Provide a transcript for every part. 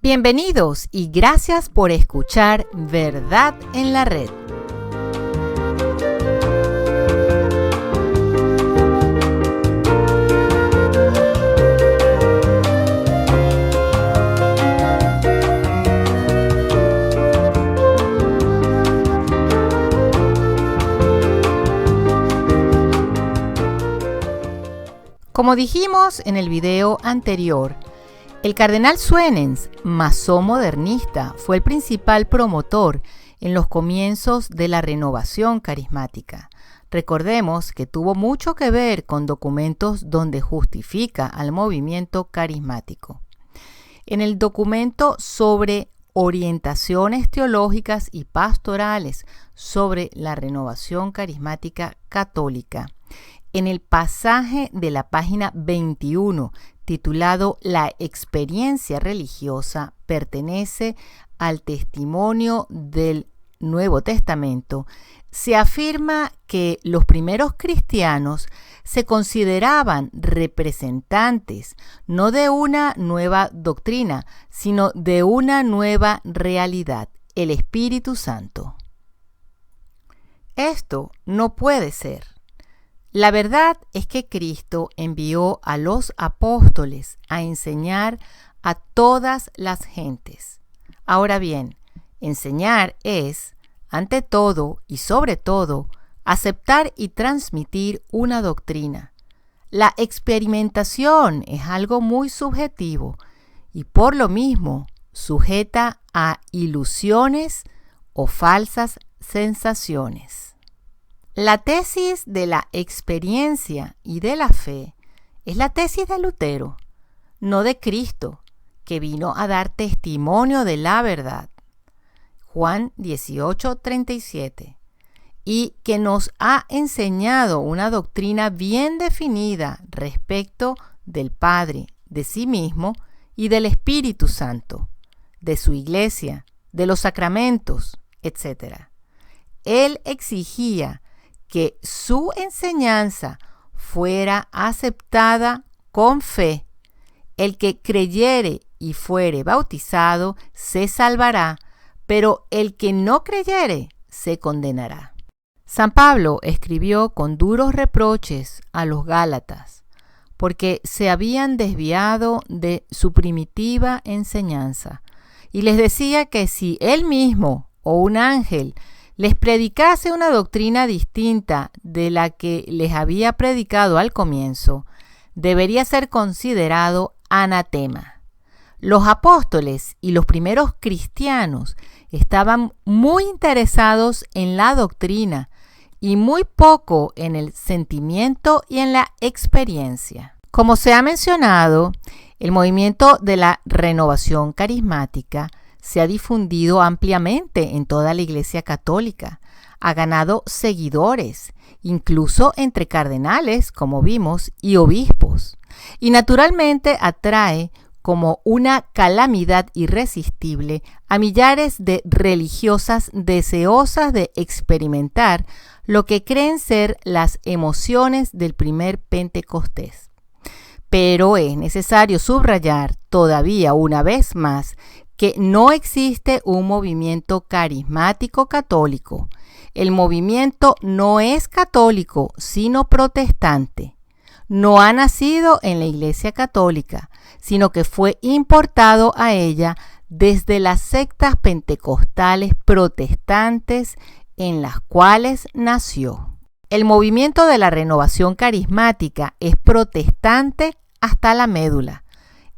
Bienvenidos y gracias por escuchar Verdad en la Red. Como dijimos en el video anterior, el cardenal Suenens, masón modernista, fue el principal promotor en los comienzos de la renovación carismática. Recordemos que tuvo mucho que ver con documentos donde justifica al movimiento carismático. En el documento sobre orientaciones teológicas y pastorales sobre la renovación carismática católica, en el pasaje de la página 21, titulado La experiencia religiosa pertenece al testimonio del Nuevo Testamento, se afirma que los primeros cristianos se consideraban representantes no de una nueva doctrina, sino de una nueva realidad, el Espíritu Santo. Esto no puede ser. La verdad es que Cristo envió a los apóstoles a enseñar a todas las gentes. Ahora bien, enseñar es, ante todo y sobre todo, aceptar y transmitir una doctrina. La experimentación es algo muy subjetivo y por lo mismo sujeta a ilusiones o falsas sensaciones. La tesis de la experiencia y de la fe es la tesis de Lutero, no de Cristo, que vino a dar testimonio de la verdad. Juan 18:37, y que nos ha enseñado una doctrina bien definida respecto del Padre, de sí mismo y del Espíritu Santo, de su iglesia, de los sacramentos, etc. Él exigía que su enseñanza fuera aceptada con fe. El que creyere y fuere bautizado se salvará, pero el que no creyere se condenará. San Pablo escribió con duros reproches a los Gálatas, porque se habían desviado de su primitiva enseñanza, y les decía que si él mismo o un ángel les predicase una doctrina distinta de la que les había predicado al comienzo, debería ser considerado anatema. Los apóstoles y los primeros cristianos estaban muy interesados en la doctrina y muy poco en el sentimiento y en la experiencia. Como se ha mencionado, el movimiento de la renovación carismática se ha difundido ampliamente en toda la Iglesia Católica, ha ganado seguidores, incluso entre cardenales, como vimos, y obispos, y naturalmente atrae como una calamidad irresistible a millares de religiosas deseosas de experimentar lo que creen ser las emociones del primer Pentecostés. Pero es necesario subrayar todavía una vez más que no existe un movimiento carismático católico. El movimiento no es católico, sino protestante. No ha nacido en la Iglesia Católica, sino que fue importado a ella desde las sectas pentecostales protestantes en las cuales nació. El movimiento de la renovación carismática es protestante hasta la médula.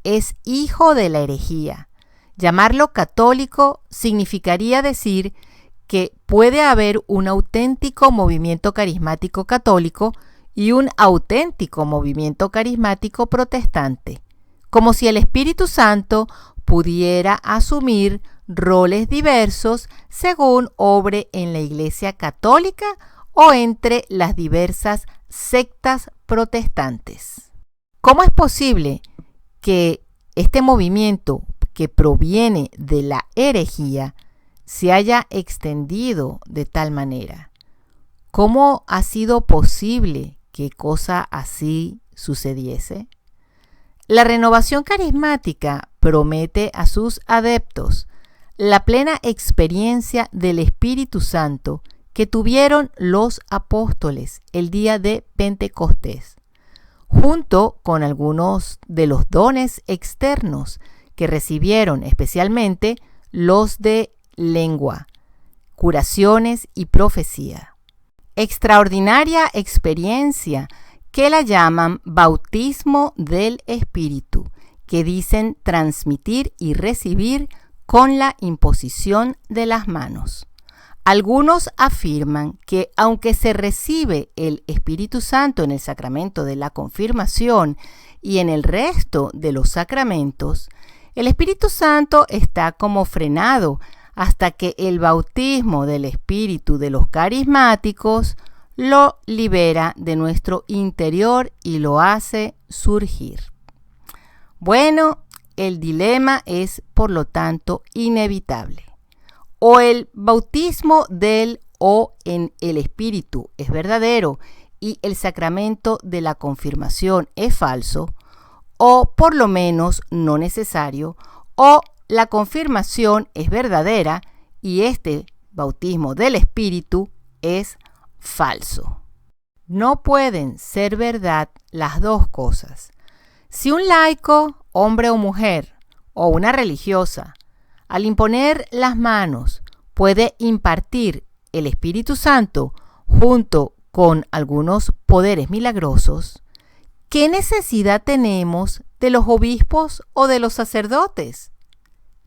Es hijo de la herejía. Llamarlo católico significaría decir que puede haber un auténtico movimiento carismático católico y un auténtico movimiento carismático protestante, como si el Espíritu Santo pudiera asumir roles diversos según obre en la Iglesia Católica o entre las diversas sectas protestantes. ¿Cómo es posible que este movimiento que proviene de la herejía se haya extendido de tal manera? ¿Cómo ha sido posible que cosa así sucediese? La renovación carismática promete a sus adeptos la plena experiencia del Espíritu Santo que tuvieron los apóstoles el día de Pentecostés, junto con algunos de los dones externos que recibieron, especialmente los de lengua, curaciones y profecía. Extraordinaria experiencia que la llaman bautismo del Espíritu, que dicen transmitir y recibir con la imposición de las manos. Algunos afirman que aunque se recibe el Espíritu Santo en el sacramento de la confirmación y en el resto de los sacramentos, el Espíritu Santo está como frenado hasta que el bautismo del Espíritu de los carismáticos lo libera de nuestro interior y lo hace surgir. Bueno, el dilema es, por lo tanto, inevitable. O el bautismo del o en el Espíritu es verdadero y el sacramento de la confirmación es falso, o por lo menos no necesario, o la confirmación es verdadera y este bautismo del Espíritu es falso. No pueden ser verdad las dos cosas. Si un laico, hombre o mujer, o una religiosa, al imponer las manos, puede impartir el Espíritu Santo junto con algunos poderes milagrosos, ¿qué necesidad tenemos de los obispos o de los sacerdotes?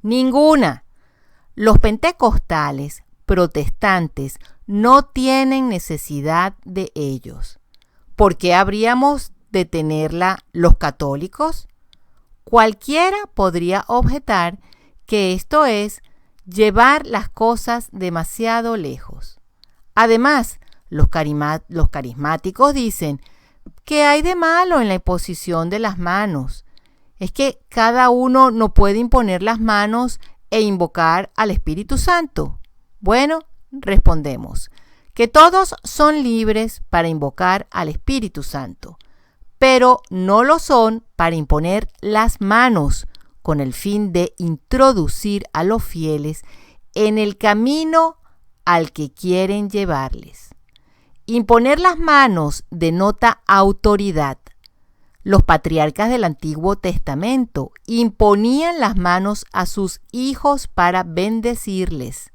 Ninguna. Los pentecostales, protestantes, no tienen necesidad de ellos. ¿Por qué habríamos de tenerla los católicos? Cualquiera podría objetar que esto es llevar las cosas demasiado lejos. Además, los carismáticos dicen que hay de malo en la imposición de las manos. Es que cada uno no puede imponer las manos e invocar al Espíritu Santo. Bueno, respondemos que todos son libres para invocar al Espíritu Santo, pero no lo son para imponer las manos con el fin de introducir a los fieles en el camino al que quieren llevarles. Imponer las manos denota autoridad. Los patriarcas del Antiguo Testamento imponían las manos a sus hijos para bendecirles.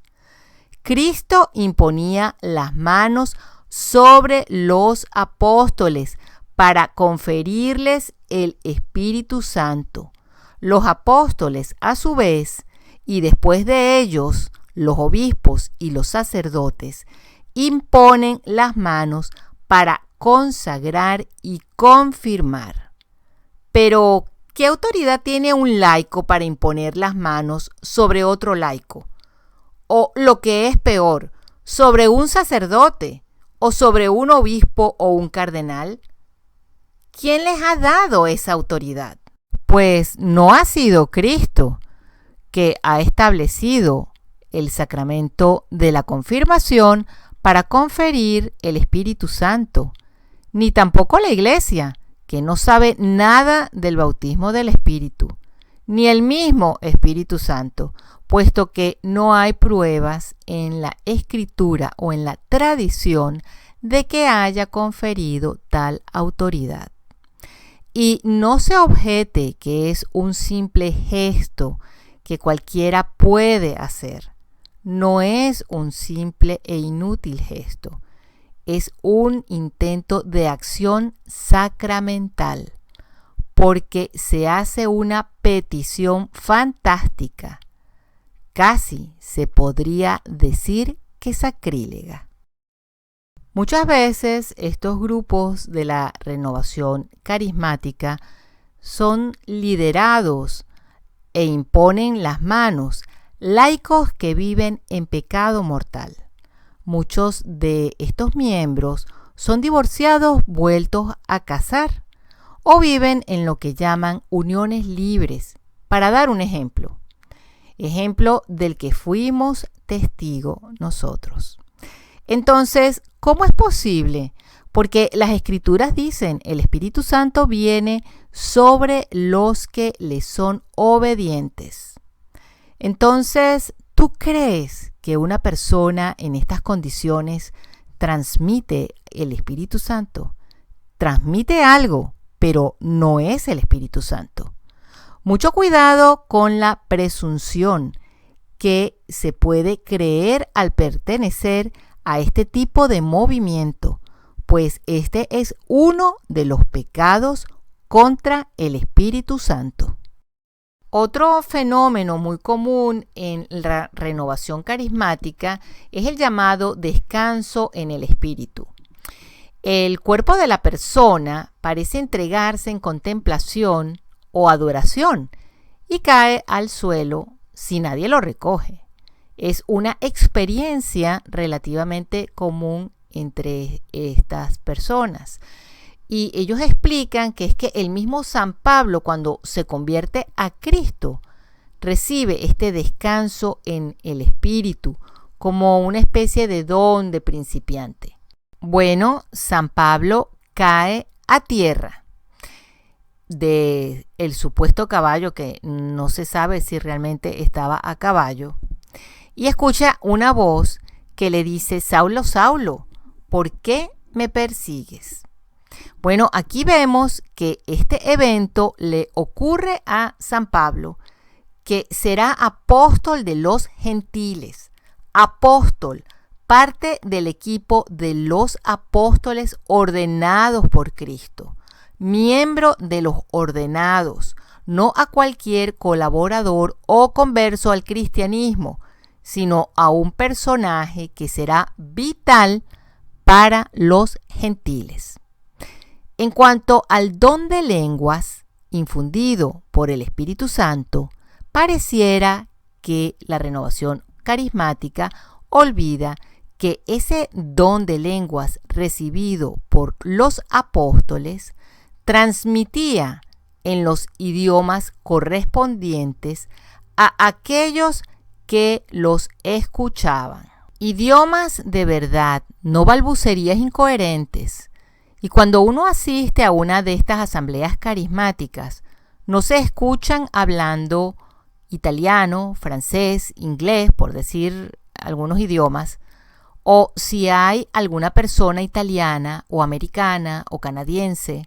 Cristo imponía las manos sobre los apóstoles para conferirles el Espíritu Santo. Los apóstoles, a su vez, y después de ellos, los obispos y los sacerdotes, imponen las manos para consagrar y confirmar. Pero, ¿qué autoridad tiene un laico para imponer las manos sobre otro laico? O, lo que es peor, sobre un sacerdote, o sobre un obispo o un cardenal. ¿Quién les ha dado esa autoridad? Pues no ha sido Cristo, que ha establecido el sacramento de la confirmación para conferir el Espíritu Santo, ni tampoco la Iglesia, que no sabe nada del bautismo del Espíritu, ni el mismo Espíritu Santo, puesto que no hay pruebas en la Escritura o en la tradición de que haya conferido tal autoridad. Y no se objete que es un simple gesto que cualquiera puede hacer. No es un simple e inútil gesto. Es un intento de acción sacramental, porque se hace una petición fantástica. Casi se podría decir que sacrílega. Muchas veces estos grupos de la renovación carismática son liderados e imponen las manos laicos que viven en pecado mortal. Muchos de estos miembros son divorciados vueltos a casar o viven en lo que llaman uniones libres. Para dar un ejemplo del que fuimos testigo nosotros. Entonces, ¿cómo es posible Porque las escrituras dicen, el Espíritu Santo viene sobre los que le son obedientes. Entonces, ¿tú crees que una persona en estas condiciones transmite el Espíritu Santo? Transmite algo, pero no es el Espíritu Santo. Mucho cuidado con la presunción que se puede creer al pertenecer a este tipo de movimiento, pues este es uno de los pecados contra el Espíritu Santo. Otro fenómeno muy común en la renovación carismática es el llamado descanso en el Espíritu. El cuerpo de la persona parece entregarse en contemplación o adoración y cae al suelo si nadie lo recoge. Es una experiencia relativamente común entre estas personas. Y ellos explican que es que el mismo San Pablo, cuando se convierte a Cristo, recibe este descanso en el Espíritu como una especie de don de principiante. Bueno, San Pablo cae a tierra del supuesto caballo, que no se sabe si realmente estaba a caballo, y escucha una voz que le dice: Saulo, Saulo, ¿por qué me persigues? Bueno, aquí vemos que este evento le ocurre a San Pablo, que será apóstol de los gentiles, apóstol, parte del equipo de los apóstoles ordenados por Cristo, miembro de los ordenados, no a cualquier colaborador o converso al cristianismo, sino a un personaje que será vital para los gentiles. En cuanto al don de lenguas infundido por el Espíritu Santo, pareciera que la renovación carismática olvida que ese don de lenguas recibido por los apóstoles transmitía en los idiomas correspondientes a aquellos que los escuchaban. Idiomas de verdad, no balbucerías incoherentes. Y cuando uno asiste a una de estas asambleas carismáticas, no se escuchan hablando italiano, francés, inglés, por decir algunos idiomas, o si hay alguna persona italiana o americana o canadiense,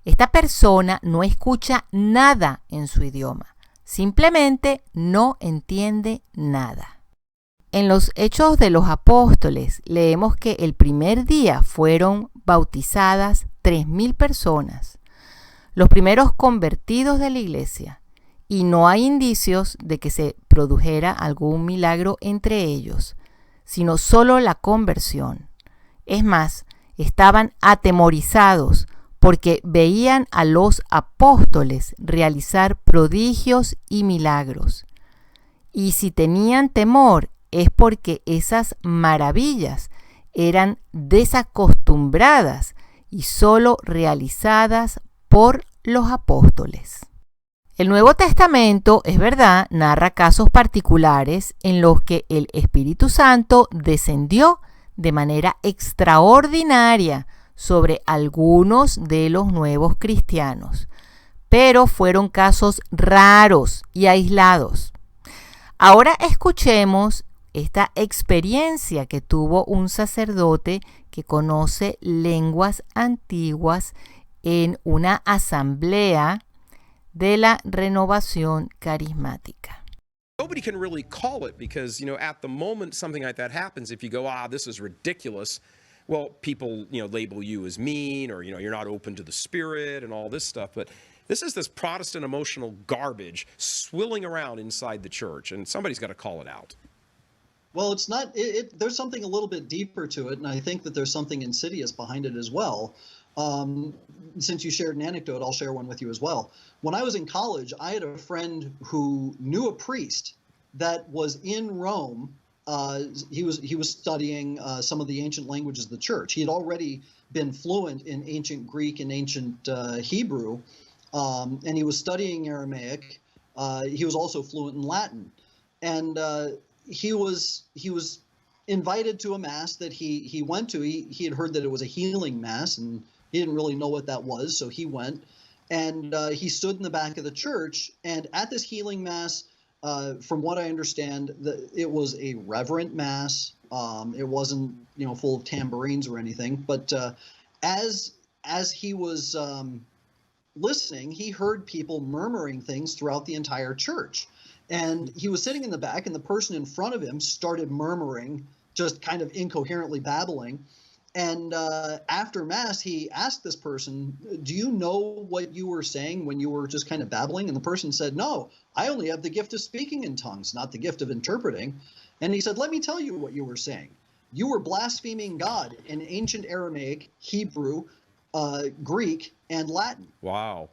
esta persona no escucha nada en su idioma, simplemente no entiende nada. En los Hechos de los Apóstoles leemos que el primer día fueron bautizadas 3,000 personas, los primeros convertidos de la iglesia, y no hay indicios de que se produjera algún milagro entre ellos, sino solo la conversión. Es más, estaban atemorizados porque veían a los apóstoles realizar prodigios y milagros. Y si tenían temor, es porque esas maravillas eran desacostumbradas y solo realizadas por los apóstoles. El Nuevo Testamento, es verdad, narra casos particulares en los que el Espíritu Santo descendió de manera extraordinaria sobre algunos de los nuevos cristianos, pero fueron casos raros y aislados. Ahora escuchemos esta experiencia que tuvo un sacerdote que conoce lenguas antiguas en una asamblea de la renovación carismática. Nobody can really call it because, at the moment something like that happens, if you go, this is ridiculous, well, people, label you as mean or, you're not open to the Spirit and all this stuff. But this is this Protestant emotional garbage swilling around inside the church, and somebody's got to call it out. Well, it's not, there's something a little bit deeper to it, and I think that there's something insidious behind it as well. Since you shared an anecdote, I'll share one with you as well. When I was in college, I had a friend who knew a priest that was in Rome. He was studying some of the ancient languages of the church. He had already been fluent in ancient Greek and ancient Hebrew, and he was studying Aramaic. He was also fluent in Latin, and he was invited to a mass that he went to. He had heard that it was a healing mass, and he didn't really know what that was, so he went. And he stood in the back of the church. And at this healing mass, from what I understand, it was a reverent mass. It wasn't, full of tambourines or anything. But as he was listening, he heard people murmuring things throughout the entire church. And he was sitting in the back, and the person in front of him started murmuring, just kind of incoherently babbling. And after Mass, he asked this person, do you know what you were saying when you were just kind of babbling? And the person said, no, I only have the gift of speaking in tongues, not the gift of interpreting. And he said, let me tell you what you were saying. You were blaspheming God in ancient Aramaic, Hebrew, Greek, and Latin. Wow.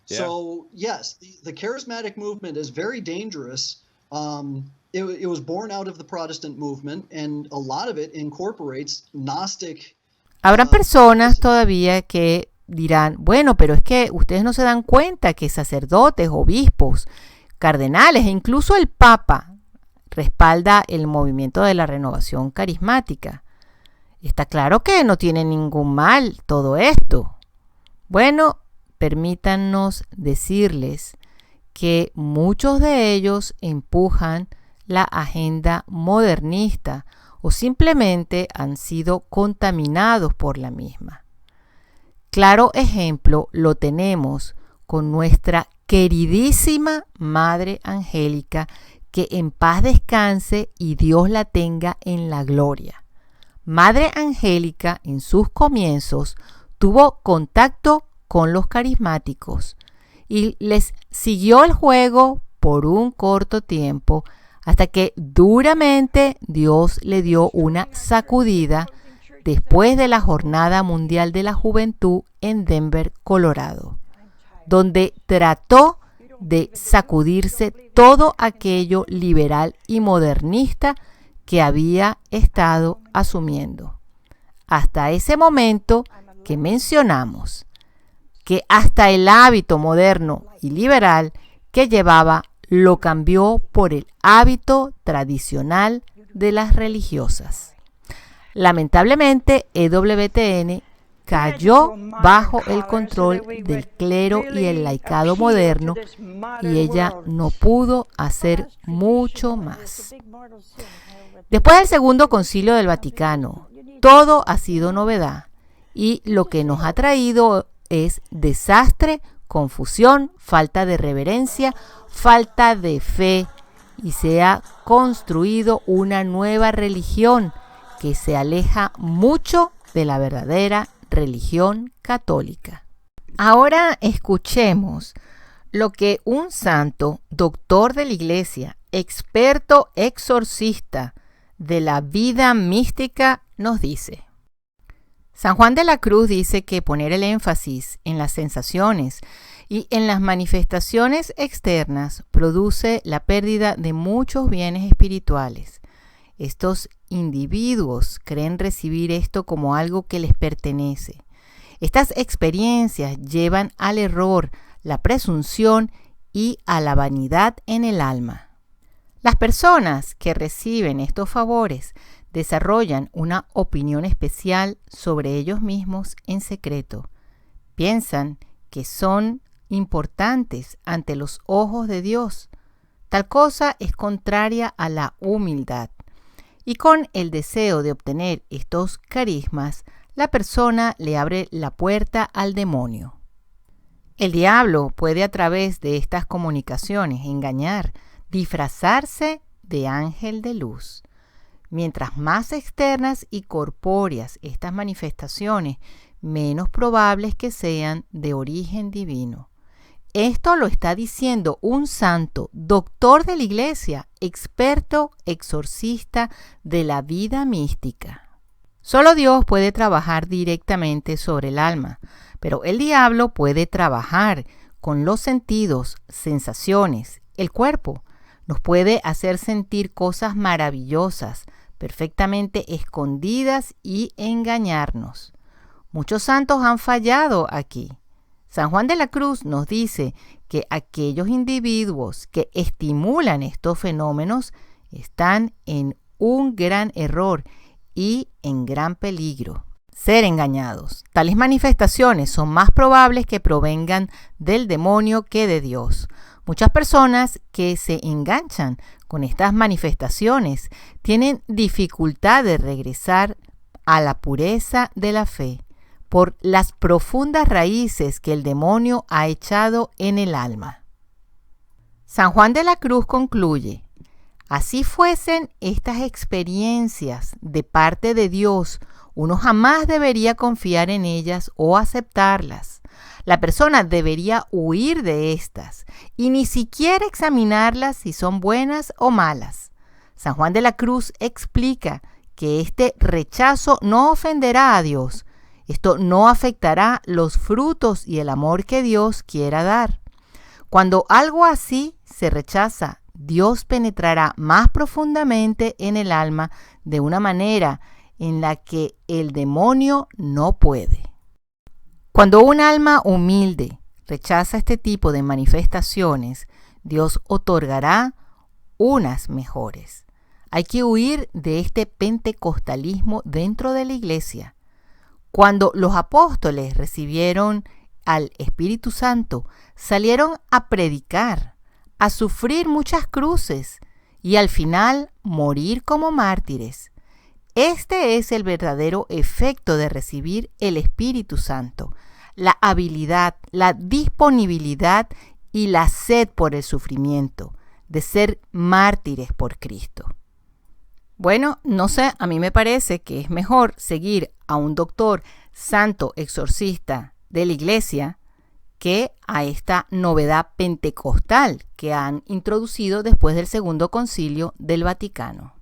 Yeah. So, yes, the charismatic movement is very dangerous. It was born out of the Protestant movement, and a lot of it incorporates Gnostic. Habrán personas todavía que dirán, bueno, pero es que ustedes no se dan cuenta que sacerdotes, obispos, cardenales e incluso el Papa respalda el movimiento de la renovación carismática. Está claro que no tiene ningún mal todo esto. Bueno, permítanos decirles que muchos de ellos empujan la agenda modernista o simplemente han sido contaminados por la misma. Claro ejemplo lo tenemos con nuestra queridísima Madre Angélica, que en paz descanse y Dios la tenga en la gloria. Madre Angélica en sus comienzos tuvo contacto con los carismáticos y les siguió el juego por un corto tiempo, hasta que duramente Dios le dio una sacudida después de la Jornada Mundial de la Juventud en Denver, Colorado, donde trató de sacudirse todo aquello liberal y modernista que había estado asumiendo. Hasta ese momento que mencionamos, que hasta el hábito moderno y liberal que llevaba lo cambió por el hábito tradicional de las religiosas. Lamentablemente, EWTN cayó bajo el control del clero y el laicado moderno y ella no pudo hacer mucho más. Después del Segundo Concilio del Vaticano, todo ha sido novedad y lo que nos ha traído es desastre, confusión, falta de reverencia, falta de fe, y se ha construido una nueva religión que se aleja mucho de la verdadera religión católica. Ahora escuchemos lo que un santo, doctor de la Iglesia, experto exorcista de la vida mística, nos dice. San Juan de la Cruz dice que poner el énfasis en las sensaciones y en las manifestaciones externas produce la pérdida de muchos bienes espirituales. Estos individuos creen recibir esto como algo que les pertenece. Estas experiencias llevan al error, la presunción y a la vanidad en el alma. Las personas que reciben estos favores desarrollan una opinión especial sobre ellos mismos en secreto. Piensan que son importantes ante los ojos de Dios. Tal cosa es contraria a la humildad. Y con el deseo de obtener estos carismas, la persona le abre la puerta al demonio. El diablo puede a través de estas comunicaciones engañar, disfrazarse de ángel de luz. Mientras más externas y corpóreas estas manifestaciones, menos probables que sean de origen divino. Esto lo está diciendo un santo, doctor de la Iglesia, experto exorcista de la vida mística. Solo Dios puede trabajar directamente sobre el alma, pero el diablo puede trabajar con los sentidos, sensaciones, el cuerpo. Nos puede hacer sentir cosas maravillosas, perfectamente escondidas y engañarnos. Muchos santos han fallado aquí. San Juan de la Cruz nos dice que aquellos individuos que estimulan estos fenómenos están en un gran error y en gran peligro. Ser engañados. Tales manifestaciones son más probables que provengan del demonio que de Dios. Muchas personas que se enganchan con estas manifestaciones tienen dificultad de regresar a la pureza de la fe por las profundas raíces que el demonio ha echado en el alma. San Juan de la Cruz concluye: así fuesen estas experiencias de parte de Dios, uno jamás debería confiar en ellas o aceptarlas. La persona debería huir de estas y ni siquiera examinarlas si son buenas o malas. San Juan de la Cruz explica que este rechazo no ofenderá a Dios. Esto no afectará los frutos y el amor que Dios quiera dar. Cuando algo así se rechaza, Dios penetrará más profundamente en el alma de una manera en la que el demonio no puede. Cuando un alma humilde rechaza este tipo de manifestaciones, Dios otorgará unas mejores. Hay que huir de este pentecostalismo dentro de la iglesia. Cuando los apóstoles recibieron al Espíritu Santo, salieron a predicar, a sufrir muchas cruces y al final morir como mártires. Este es el verdadero efecto de recibir el Espíritu Santo, la habilidad, la disponibilidad y la sed por el sufrimiento, de ser mártires por Cristo. Bueno, no sé, a mí me parece que es mejor seguir a un doctor santo exorcista de la iglesia que a esta novedad pentecostal que han introducido después del Segundo Concilio del Vaticano.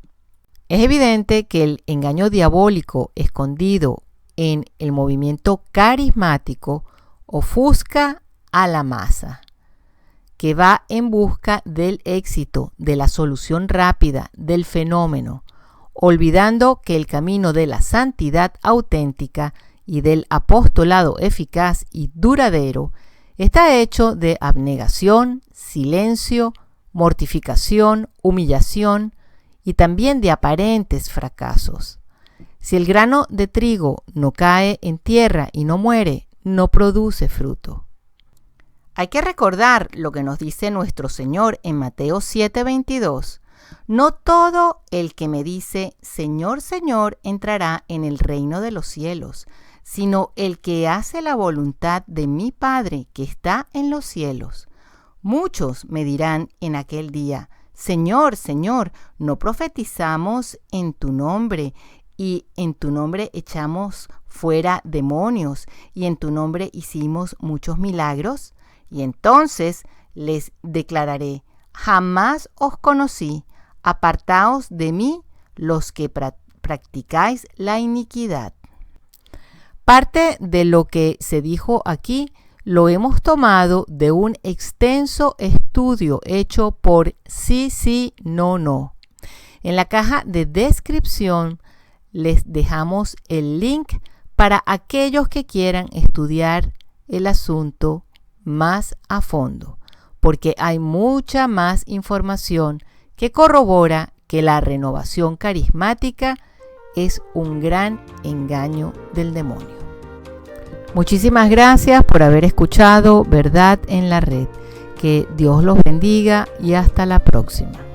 Es evidente que el engaño diabólico escondido en el movimiento carismático ofusca a la masa, que va en busca del éxito, de la solución rápida del fenómeno, olvidando que el camino de la santidad auténtica y del apostolado eficaz y duradero está hecho de abnegación, silencio, mortificación, humillación y también de aparentes fracasos. Si el grano de trigo no cae en tierra y no muere, no produce fruto. Hay que recordar lo que nos dice nuestro Señor en Mateo 7:22. No todo el que me dice, Señor, Señor, entrará en el reino de los cielos, sino el que hace la voluntad de mi Padre que está en los cielos. Muchos me dirán en aquel día, Señor, Señor, ¿no profetizamos en tu nombre? Y en tu nombre echamos fuera demonios, y en tu nombre hicimos muchos milagros. Y entonces les declararé, jamás os conocí, apartaos de mí los que practicáis la iniquidad. Parte de lo que se dijo aquí lo hemos tomado de un extenso estudio hecho por Sí, Sí, No, No. En la caja de descripción les dejamos el link para aquellos que quieran estudiar el asunto más a fondo, porque hay mucha más información que corrobora que la renovación carismática es un gran engaño del demonio. Muchísimas gracias por haber escuchado Verdad en la Red. Que Dios los bendiga y hasta la próxima.